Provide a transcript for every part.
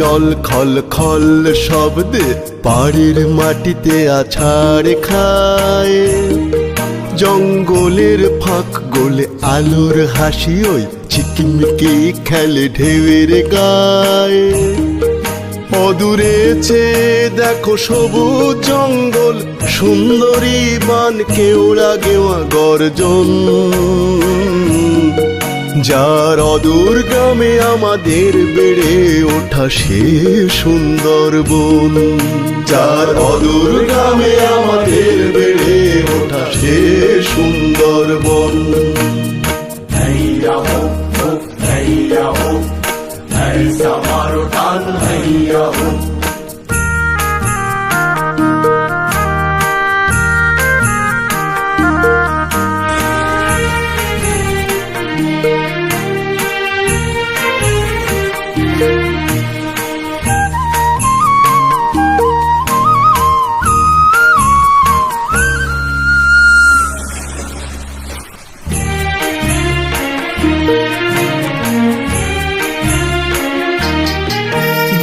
জল খল খল শব্দে পাড়ের মাটিতে আছাড় খায়। জঙ্গলের ফাঁক গোলে আলোর হাসি ওই ঝিকিমিকি খেলে ঢেউয়ের গায়ে। অদূরে চেয়ে দেখো সবুজ জঙ্গল, সুন্দরী বান কেওড়া গেওয়া গর্জন। যার অদূর গ্রামে আমাদের বেড়ে ওঠা সে সুন্দরবন। যার অদূর গ্রামে আমাদের বেড়ে ওঠা সে সুন্দরবন।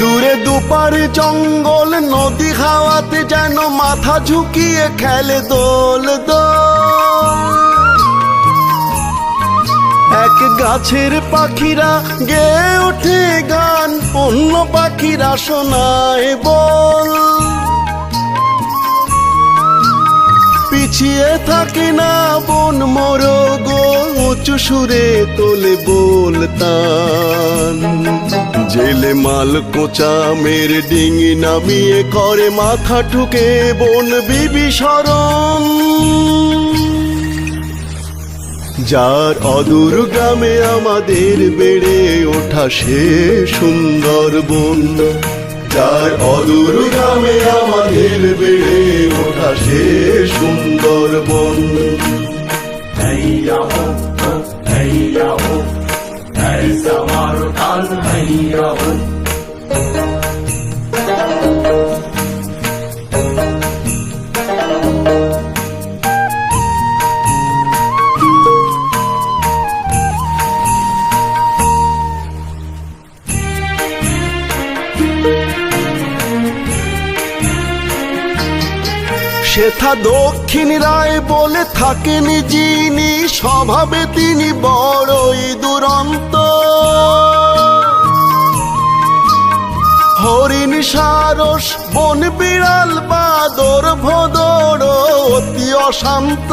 দূরে দুপার জঙ্গল, নদী হাওয়াতে যেন মাথা ঝুঁকিয়ে খেলে দোল দোল। এক গাছের পাখিরা গেয়ে ওঠে গান, অন্য পাখিরা শোনায় বল। পিছিয়ে থাকে না বন মোরগ, উঁচু সুরে তোলে বলতান। জেলে মাল কোচা মেরে ডিঙি নামিয়ে করে মাথা ঠুকে বন বিবিসরণ। যার অদূর গ্রামে আমাদের বেড়ে ওঠা সে সুন্দরবন। যার অদূর গ্রামে আমাদের বেড়ে ওঠা সে সুন্দরবন। সেথা দক্ষিণ রায় বলে থাকেন যিনি, স্বভাবে তিনি বড়ই দুরন্ত। হরিণ সারস বন বিড়াল বাদর ভদর অতি অশান্ত।